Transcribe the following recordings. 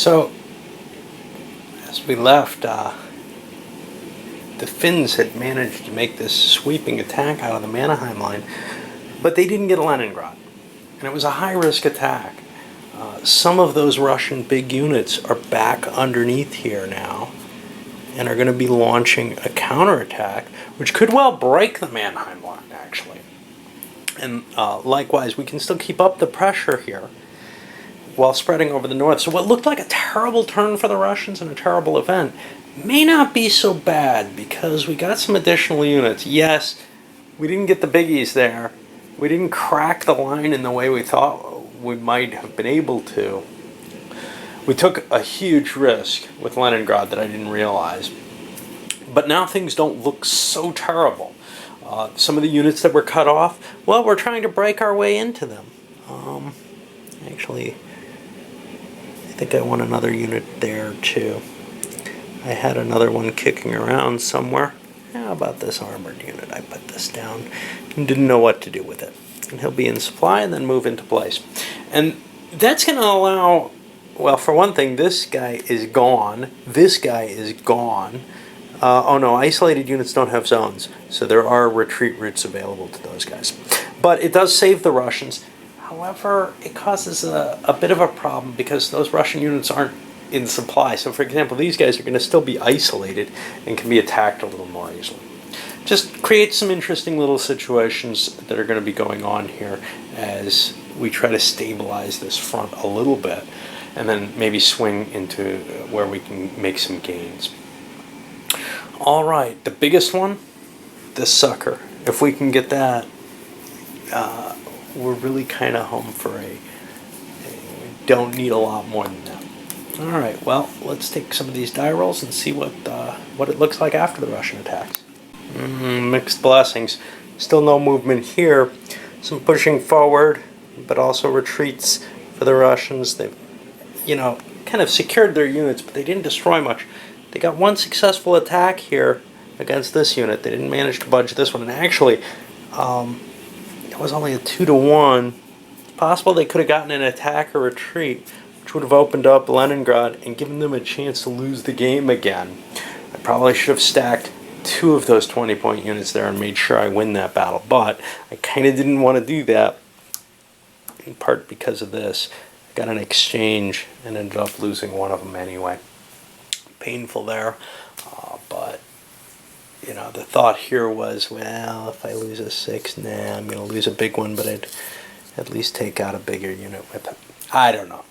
So, as we left, the Finns had managed to make this sweeping attack out of the Mannerheim line, but they didn't get Leningrad. And it was a high-risk attack. Some of those Russian big units are back underneath here now and are going to be launching a counterattack, which could well break the Mannerheim line, actually. And likewise, we can still keep up the pressure here while spreading over the north. So what looked like a terrible turn for the Russians and a terrible event may not be so bad, because we got some additional units. Yes, we didn't get the biggies there. We didn't crack the line in the way we thought we might have been able to. We took a huge risk with Leningrad that I didn't realize. But now things don't look so terrible. Some of the units that were cut off, well, we're trying to break our way into them. Actually, I think I want another unit there too. I had another one kicking around somewhere. How about this armored unit? I put this down and didn't know what to do with it. And he'll be in supply and then move into place. And that's going to allow, well, for one thing, this guy is gone. This guy is gone. Oh no, isolated units don't have zones, so there are retreat routes available to those guys. But it does save the Russians. However, it causes a bit of a problem because those Russian units aren't in supply. So for example, these guys are going to still be isolated and can be attacked a little more easily. Just create some interesting little situations that are going to be going on here as we try to stabilize this front a little bit and then maybe swing into where we can make some gains. All right, the biggest one, this sucker. If we can get that, we're really kind of home for we don't need a lot more than that. All right, well, let's take some of these die rolls and see what it looks like after the Russian attacks. Mixed blessings. Still no movement here. Some pushing forward, but also retreats for the Russians. They've, kind of secured their units, but they didn't destroy much. They got one successful attack here against this unit. They didn't manage to budge this one. And actually, it was only a 2-to-1. It's possible they could have gotten an attack or retreat, which would have opened up Leningrad and given them a chance to lose the game again. I probably should have stacked 2 of those 20-point units there and made sure I win that battle. But I kind of didn't want to do that, in part because of this. I got an exchange and ended up losing one of them anyway. Painful there, but the thought here was, well, if I lose a 6, I'm going to lose a big one, but I'd at least take out a bigger unit with it. I don't know.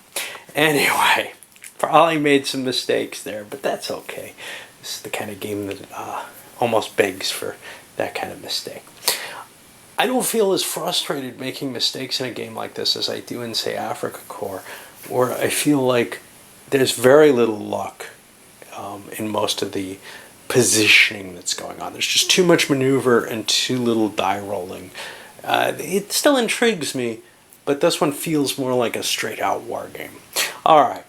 Anyway, probably made some mistakes there, but that's okay. This is the kind of game that almost begs for that kind of mistake. I don't feel as frustrated making mistakes in a game like this as I do in, say, Afrika Korps, where I feel like there's very little luck in most of the positioning that's going on. There's just too much maneuver and too little die rolling. It still intrigues me, but this one feels more like a straight-out war game. All right,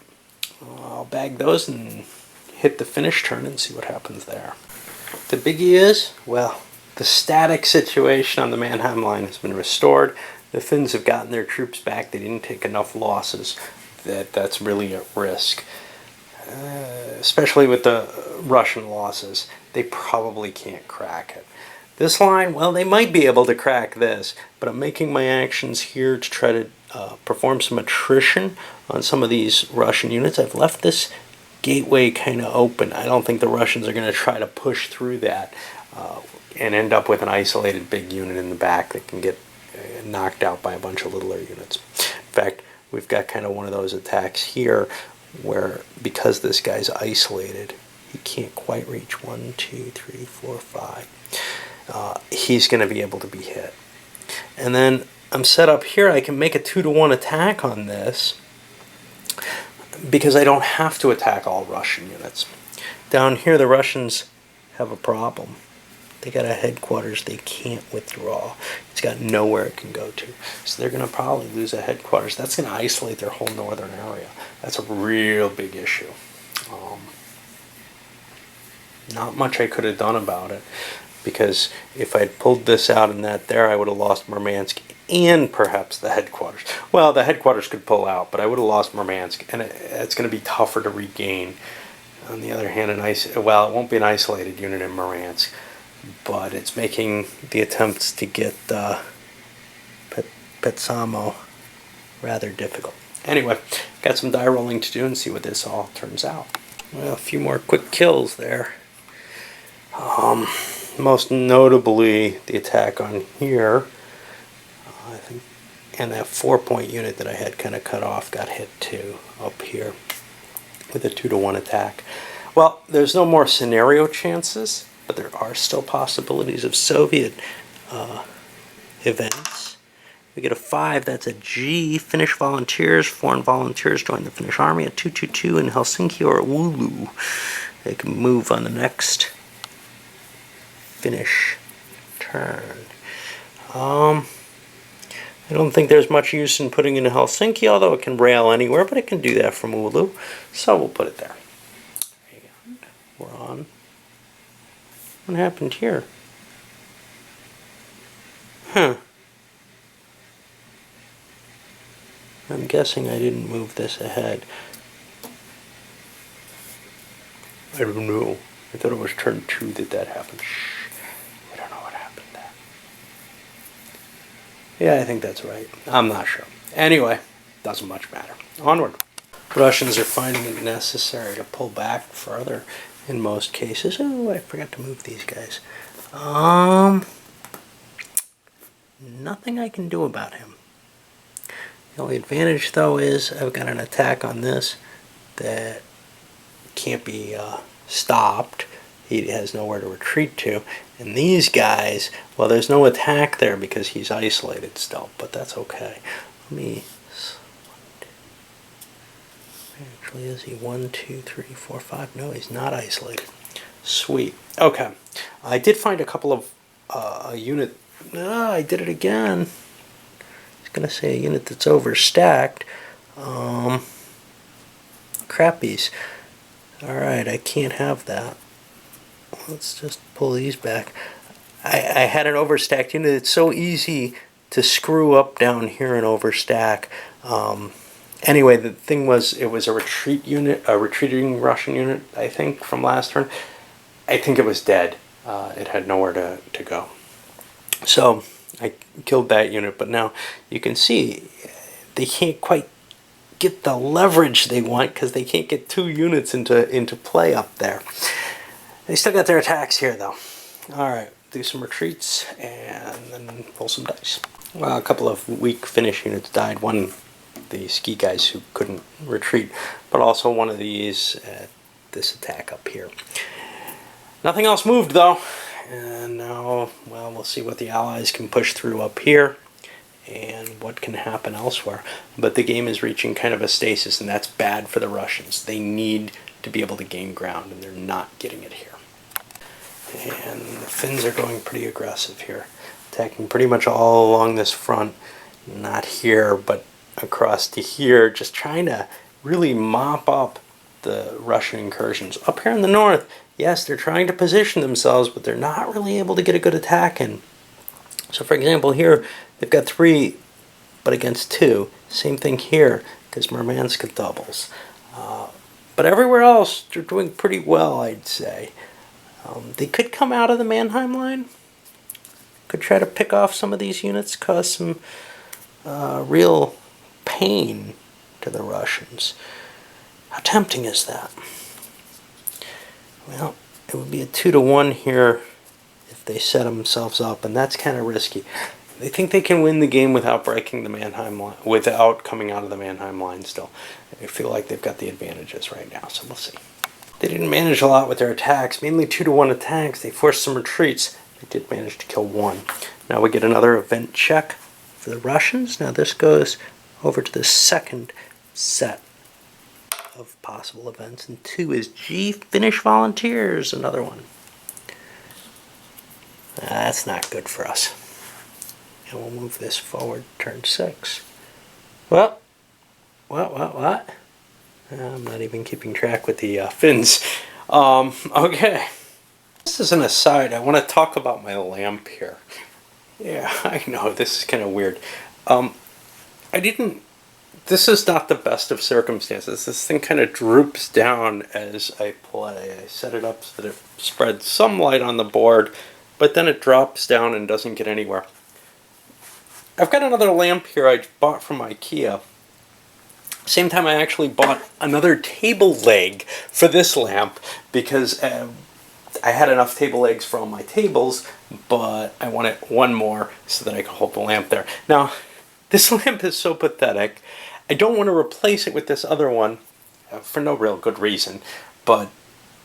I'll bag those and hit the finish turn and see what happens there. The biggie is, well, the static situation on the Mannerheim line has been restored. The Finns have gotten their troops back. They didn't take enough losses that's really at risk. Especially with the Russian losses, they probably can't crack it. This line, well, they might be able to crack this, but I'm making my actions here to try to perform some attrition on some of these Russian units. I've left this gateway kind of open. I don't think the Russians are going to try to push through that and end up with an isolated big unit in the back that can get knocked out by a bunch of littler units. In fact, we've got kind of one of those attacks here where, because this guy's isolated, he can't quite reach 1, 2, 3, 4, 5. He's going to be able to be hit. And then I'm set up here. I can make a 2-to-1 attack on this because I don't have to attack all Russian units. Down here, the Russians have a problem. They got a headquarters they can't withdraw. It's got nowhere it can go to. So they're going to probably lose a headquarters. That's going to isolate their whole northern area. That's a real big issue. Not much I could have done about it, because if I'd pulled this out and that there, I would have lost Murmansk and perhaps the headquarters. Well, the headquarters could pull out, but I would have lost Murmansk, and it's going to be tougher to regain. On the other hand, it won't be an isolated unit in Murmansk, but it's making the attempts to get Petsamo rather difficult. Anyway, got some die rolling to do and see what this all turns out. Well, a few more quick kills there. Most notably, the attack on here, I think, and that 4-point unit that I had kind of cut off got hit too up here with a 2-to-1 attack. Well, there's no more scenario chances, but there are still possibilities of Soviet events. We get a 5, that's a G. Finnish volunteers, foreign volunteers join the Finnish army at 222 in Helsinki or Oulu. They can move on the next Finnish turn. I don't think there's much use in putting it in Helsinki, although it can rail anywhere, but it can do that from Oulu. So we'll put it there. And we're on. What happened here? Huh. I'm guessing I didn't move this ahead. I don't know. I thought it was turn 2 that happened. Shh. I don't know what happened there. Yeah, I think that's right. I'm not sure. Anyway, doesn't much matter. Onward. Russians are finding it necessary to pull back further in most cases. Oh, I forgot to move these guys. Nothing I can do about him. The only advantage, though, is I've got an attack on this that can't be stopped. He has nowhere to retreat to. And these guys, well, there's no attack there because he's isolated still, but that's okay. Let me... Actually, is he 1, 2, 3, 4, 5? No, he's not isolated. Sweet. Okay. I did find a couple of a unit... I did it again. Going to say a unit that's overstacked. Crappies. Alright, I can't have that. Let's just pull these back. I had an overstacked unit. It's so easy to screw up down here and overstack. Anyway, the thing was, it was a retreat unit, a retreating Russian unit, I think, from last turn. I think it was dead. It had nowhere to go. So I killed that unit, but now you can see they can't quite get the leverage they want because they can't get 2 units into play up there. They still got their attacks here, though. Alright, do some retreats and then roll some dice. Well, a couple of weak Finnish units died. One, the ski guys who couldn't retreat, but also one of these at this attack up here. Nothing else moved, though. And now, well, we'll see what the Allies can push through up here and what can happen elsewhere. But the game is reaching kind of a stasis, and that's bad for the Russians. They need to be able to gain ground, and they're not getting it here. And the Finns are going pretty aggressive here, attacking pretty much all along this front. Not here, but across to here, just trying to really mop up the Russian incursions. Up here in the north, yes, they're trying to position themselves, but they're not really able to get a good attack in. So, for example, here, they've got 3, but against 2. Same thing here, because Murmansk doubles. But everywhere else, they're doing pretty well, I'd say. They could come out of the Mannheim line. Could try to pick off some of these units, cause some real pain to the Russians. How tempting is that? Well, it would be a 2-to-1 here if they set themselves up, and that's kind of risky. They think they can win the game without breaking the Mannheim line, without coming out of the Mannheim line still. They feel like they've got the advantages right now, so we'll see. They didn't manage a lot with their attacks, mainly 2-to-1 attacks. They forced some retreats. They did manage to kill 1. Now we get another event check for the Russians. Now this goes over to the second set of possible events, and 2 is G, Finnish volunteers, another one. That's not good for us. And we'll move this forward, turn 6. Well, what? I'm not even keeping track with the Finns. Okay. This is an aside. I want to talk about my lamp here. Yeah, I know, this is kind of weird. I didn't, this is not the best of circumstances. This thing kind of droops down as I play. I set it up so that it spreads some light on the board, but then it drops down and doesn't get anywhere. I've got another lamp here I bought from IKEA. Same time I actually bought another table leg for this lamp because I had enough table legs for all my tables, but I wanted one more so that I could hold the lamp there. Now, this lamp is so pathetic. I don't want to replace it with this other one for no real good reason, but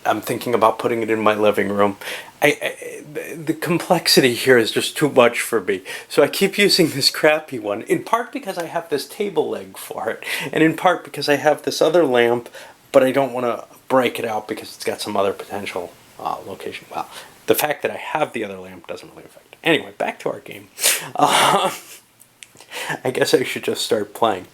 I'm thinking about putting it in my living room. The complexity here is just too much for me. So I keep using this crappy one, in part because I have this table leg for it, and in part because I have this other lamp, but I don't want to break it out because it's got some other potential location. Well, the fact that I have the other lamp doesn't really affect it. Anyway, back to our game. I guess I should just start playing.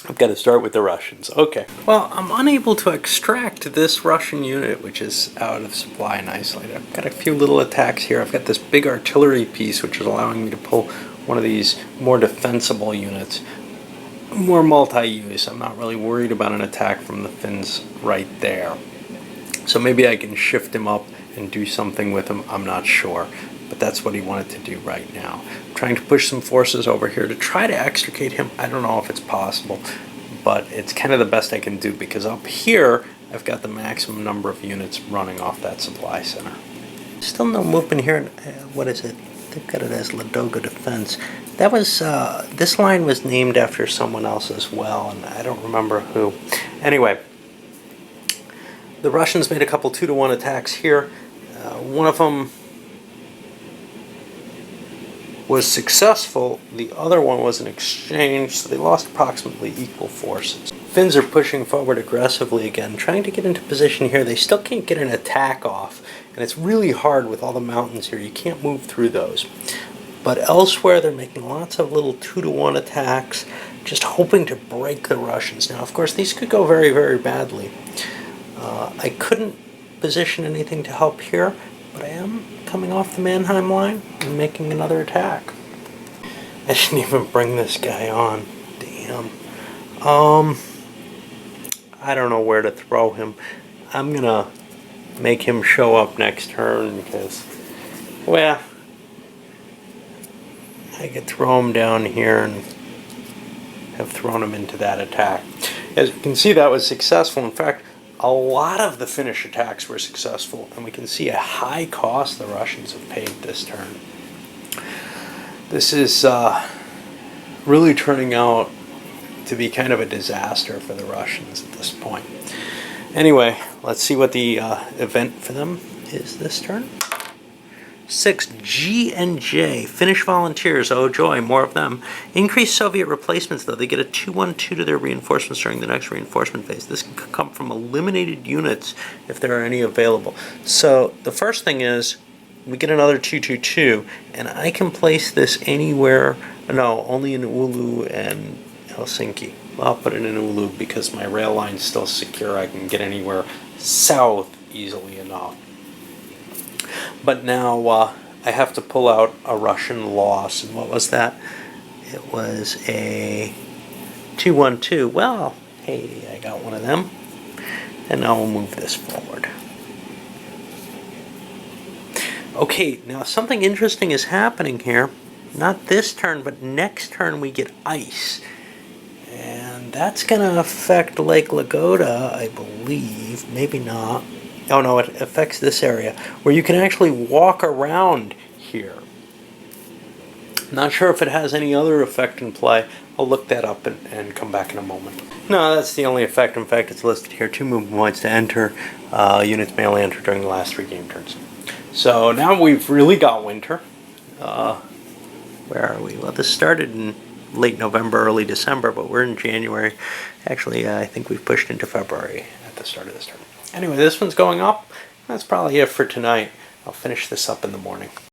I've got to start with the Russians. Okay. Well, I'm unable to extract this Russian unit, which is out of supply and isolated. I've got a few little attacks here. I've got this big artillery piece, which is allowing me to pull one of these more defensible units. More multi-use. I'm not really worried about an attack from the Finns right there. So maybe I can shift him up and do something with him. I'm not sure. But that's what he wanted to do right now. I'm trying to push some forces over here to try to extricate him. I don't know if it's possible, but it's kind of the best I can do because up here I've got the maximum number of units running off that supply center. Still no movement here. What is it? They've got it as Ladoga Defense. That was, this line was named after someone else as well, and I don't remember who. Anyway, the Russians made a couple 2-to-1 attacks here. One of them was successful, the other one was an exchange, so they lost approximately equal forces. Finns are pushing forward aggressively again, trying to get into position here. They still can't get an attack off, and it's really hard with all the mountains here. You can't move through those. But elsewhere, they're making lots of little 2-to-1 attacks, just hoping to break the Russians. Now, of course, these could go very, very badly. I couldn't position anything to help here, but I am coming off the Mannheim line and making another attack. I didn't even bring this guy on. Damn. I don't know where to throw him. I'm gonna make him show up next turn because, well, I could throw him down here and have thrown him into that attack. As you can see, that was successful. In fact, a lot of the Finnish attacks were successful, and we can see a high cost the Russians have paid this turn. This is really turning out to be kind of a disaster for the Russians at this point. Anyway, let's see what the event for them is this turn. 6 G&J, Finnish volunteers, oh joy, more of them. Increased Soviet replacements, though. They get a 2-1-2 to their reinforcements during the next reinforcement phase. This can come from eliminated units if there are any available. So the first thing is we get another 2-2-2, and I can place this anywhere, no, only in Oulu and Helsinki. I'll put it in Oulu because my rail line's still secure. I can get anywhere south easily enough. But now I have to pull out a Russian loss. And what was that? It was a 2-1-2. Well, hey, I got one of them. And now we'll move this forward. Okay, now something interesting is happening here. Not this turn, but next turn we get ice. And that's going to affect Lake Ladoga, I believe. Maybe not. Oh no, it affects this area where you can actually walk around here. Not sure if it has any other effect in play. I'll look that up and come back in a moment. No, that's the only effect. In fact, it's listed here. 2 movement points to enter. Units may only enter during the last 3 game turns. So now we've really got winter. Where are we? Well, this started in late November, early December, but we're in January. Actually, I think we've pushed into February at the start of this term. Anyway, this one's going up. That's probably it for tonight. I'll finish this up in the morning.